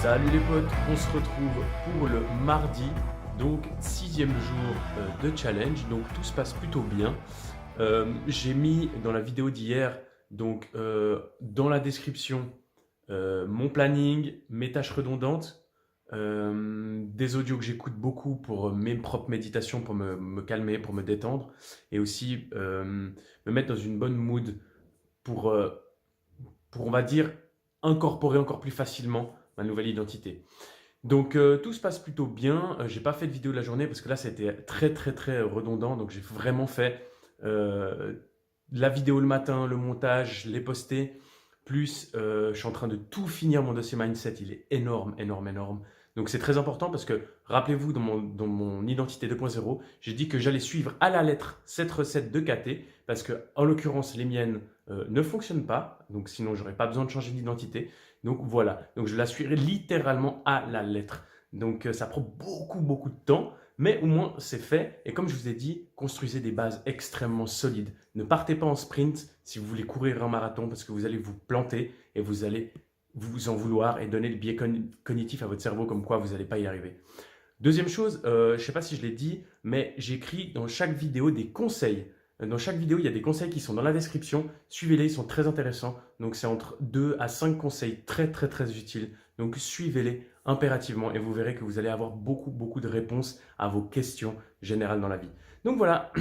Salut les potes, on se retrouve pour le mardi, donc 6e jour de challenge, donc tout se passe plutôt bien. J'ai mis dans la vidéo d'hier, donc dans la description, mon planning, mes tâches redondantes, des audios que j'écoute beaucoup pour mes propres méditations, pour me calmer, pour me détendre, et aussi me mettre dans une bonne mood pour, on va dire, incorporer encore plus facilement ma nouvelle identité. Donc tout se passe plutôt bien. J'ai pas fait de vidéo de la journée parce que là c'était très redondant. Donc j'ai vraiment fait la vidéo le matin, le montage, les poster. Plus je suis en train de tout finir mon dossier mindset. Il est énorme. Donc c'est très important parce que rappelez-vous dans mon identité 2.0, j'ai dit que j'allais suivre à la lettre cette recette de KT parce que en l'occurrence les miennes ne fonctionnent pas. Donc sinon j'aurais pas besoin de changer d'identité. Donc voilà, donc je la suis littéralement à la lettre. Donc ça prend beaucoup de temps, mais au moins c'est fait. Et comme je vous ai dit, construisez des bases extrêmement solides. Ne partez pas en sprint si vous voulez courir un marathon parce que vous allez vous planter et vous allez vous en vouloir et donner le biais cognitif à votre cerveau comme quoi vous n'allez pas y arriver. Deuxième chose, je ne sais pas si je l'ai dit, mais j'écris dans chaque vidéo des conseils. Dans chaque vidéo, il y a des conseils qui sont dans la description. Suivez-les, ils sont très intéressants. Donc, c'est entre 2 à 5 conseils très utiles. Donc, suivez-les impérativement et vous verrez que vous allez avoir beaucoup de réponses à vos questions générales dans la vie. Donc, voilà.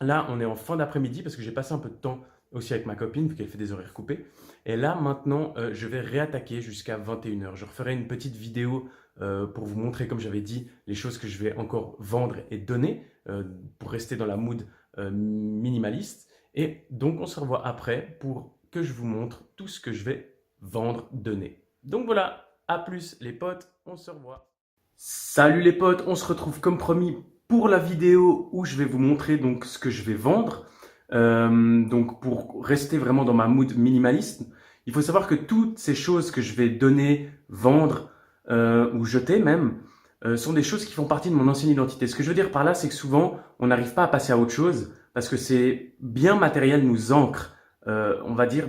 Là, on est en fin d'après-midi parce que j'ai passé un peu de temps aussi avec ma copine vu qu'elle fait des horaires coupés. Et là, maintenant, je vais réattaquer jusqu'à 21h. Je referai une petite vidéo pour vous montrer, comme j'avais dit, les choses que je vais encore vendre et donner pour rester dans la mood minimaliste. Et donc, on se revoit après pour que je vous montre tout ce que je vais vendre, donner. Donc voilà, à plus les potes, on se revoit. Salut les potes, on se retrouve comme promis pour la vidéo où je vais vous montrer donc ce que je vais vendre. Donc pour rester vraiment dans ma mood minimaliste, il faut savoir que toutes ces choses que je vais donner, vendre ou jeter même, sont des choses qui font partie de mon ancienne identité. Ce que je veux dire par là, c'est que souvent, on n'arrive pas à passer à autre chose parce que ces biens matériels nous ancrent, on va dire,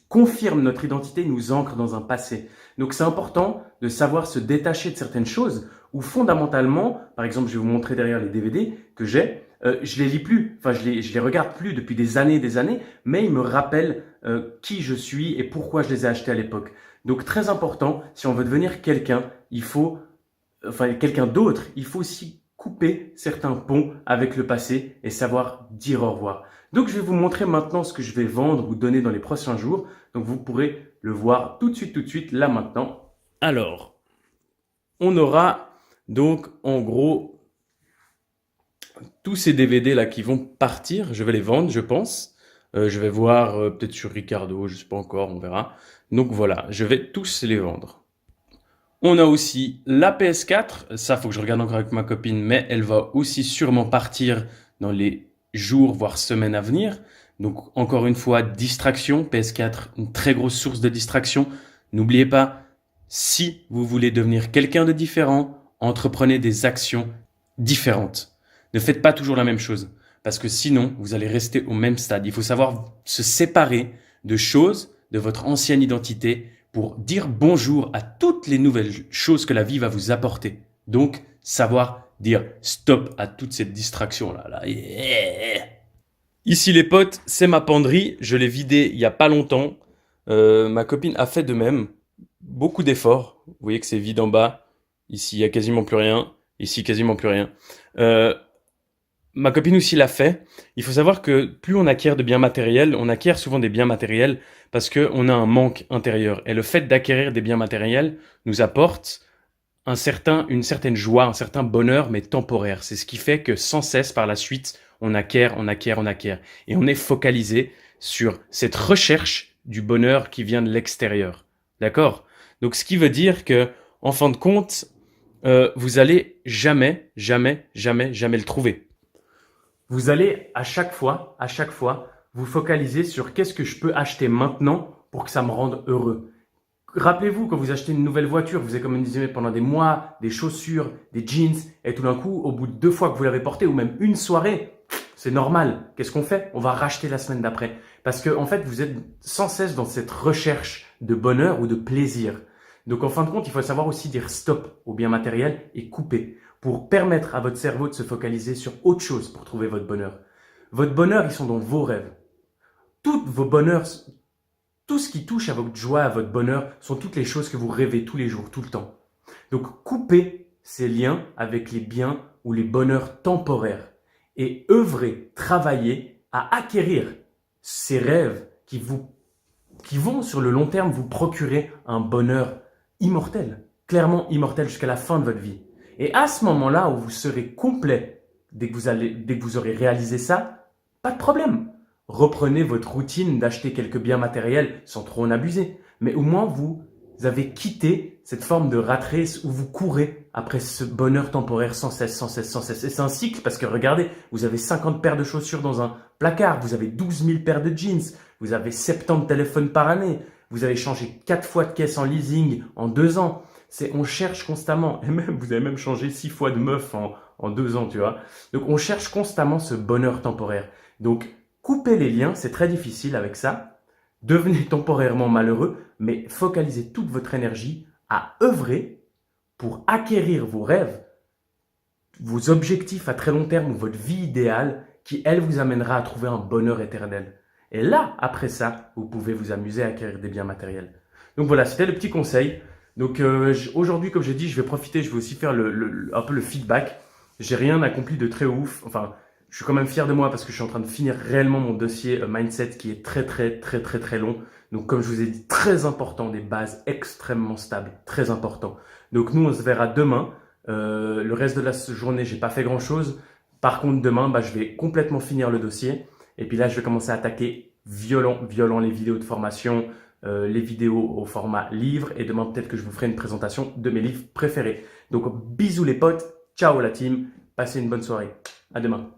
confirme notre identité, nous ancre dans un passé. Donc c'est important de savoir se détacher de certaines choses où fondamentalement, par exemple, je vais vous montrer derrière les DVD que j'ai, je les lis plus, enfin je les regarde plus depuis des années, mais ils me rappellent qui je suis et pourquoi je les ai achetés à l'époque. Donc très important, si on veut devenir quelqu'un, quelqu'un d'autre, il faut aussi couper certains ponts avec le passé et savoir dire au revoir. Donc je vais vous montrer maintenant ce que je vais vendre ou donner dans les prochains jours. Donc vous pourrez le voir tout de suite, là maintenant. Alors, on aura donc en gros tous ces DVD là qui vont partir. Je vais les vendre, je pense. Je vais voir peut-être sur Ricardo, je ne sais pas encore, on verra. Donc voilà, je vais tous les vendre. On a aussi la PS4, ça faut que je regarde encore avec ma copine, mais elle va aussi sûrement partir dans les jours, voire semaines à venir. Donc encore une fois, distraction, PS4, une très grosse source de distraction. N'oubliez pas, si vous voulez devenir quelqu'un de différent, entreprenez des actions différentes. Ne faites pas toujours la même chose, parce que sinon, vous allez rester au même stade. Il faut savoir se séparer de choses, de votre ancienne identité, pour dire bonjour à toutes les nouvelles choses que la vie va vous apporter. Donc, savoir dire stop à toute cette distraction-là. Ici, les potes, c'est ma penderie. Je l'ai vidée il n'y a pas longtemps. Ma copine a fait de même. Beaucoup d'efforts. Vous voyez que c'est vide en bas. Ici, il n'y a quasiment plus rien. Ici, quasiment plus rien. Ma copine aussi l'a fait. Il faut savoir que plus on acquiert de biens matériels, on acquiert souvent des biens matériels parce qu'on a un manque intérieur. Et le fait d'acquérir des biens matériels nous apporte une certaine joie, un certain bonheur, mais temporaire. C'est ce qui fait que sans cesse, par la suite, on acquiert. Et on est focalisé sur cette recherche du bonheur qui vient de l'extérieur. D'accord ? Donc, ce qui veut dire que, en fin de compte, vous allez jamais le trouver. Vous allez à chaque fois, vous focaliser sur qu'est-ce que je peux acheter maintenant pour que ça me rende heureux. Rappelez-vous, quand vous achetez une nouvelle voiture, vous économisez pendant des mois, des chaussures, des jeans, et tout d'un coup, au bout de 2 fois que vous l'avez porté, ou même une soirée, c'est normal. Qu'est-ce qu'on fait ? On va racheter la semaine d'après. Parce que, en fait, vous êtes sans cesse dans cette recherche de bonheur ou de plaisir. Donc en fin de compte, il faut savoir aussi dire stop aux biens matériels et couper pour permettre à votre cerveau de se focaliser sur autre chose pour trouver votre bonheur. Votre bonheur, ils sont dans vos rêves. Tous vos bonheurs, tout ce qui touche à votre joie, à votre bonheur, sont toutes les choses que vous rêvez tous les jours, tout le temps. Donc coupez ces liens avec les biens ou les bonheurs temporaires et œuvrez, travaillez à acquérir ces rêves qui vont sur le long terme vous procurer un bonheur immortel, clairement immortel jusqu'à la fin de votre vie. Et à ce moment-là où vous serez complet, dès que vous aurez réalisé ça, pas de problème. Reprenez votre routine d'acheter quelques biens matériels sans trop en abuser. Mais au moins, vous avez quitté cette forme de rat race où vous courez après ce bonheur temporaire sans cesse, sans cesse, sans cesse. Et c'est un cycle parce que regardez, vous avez 50 paires de chaussures dans un placard, vous avez 12 000 paires de jeans, vous avez 70 téléphones par année, vous avez changé 4 fois de caisse en leasing en 2 ans. On cherche constamment, et même vous avez même changé 6 fois de meuf en 2 ans, tu vois. Donc on cherche constamment ce bonheur temporaire. Donc coupez les liens, c'est très difficile avec ça. Devenez temporairement malheureux, mais focalisez toute votre énergie à œuvrer pour acquérir vos rêves, vos objectifs à très long terme ou votre vie idéale qui, elle, vous amènera à trouver un bonheur éternel. Et là, après ça, vous pouvez vous amuser à acquérir des biens matériels. Donc voilà, c'était le petit conseil. Donc aujourd'hui, comme j'ai dit, je vais profiter, je vais aussi faire un peu le feedback. J'ai rien accompli de très ouf. Enfin, je suis quand même fier de moi parce que je suis en train de finir réellement mon dossier mindset qui est très long. Donc comme je vous ai dit, très important, des bases extrêmement stables, très important. Donc nous, on se verra demain. Le reste de la journée, j'ai pas fait grand chose. Par contre, demain, je vais complètement finir le dossier. Et puis là, je vais commencer à attaquer violent les vidéos de formation, les vidéos au format livre. Et demain, peut-être que je vous ferai une présentation de mes livres préférés. Donc bisous les potes, ciao la team, passez une bonne soirée. À demain.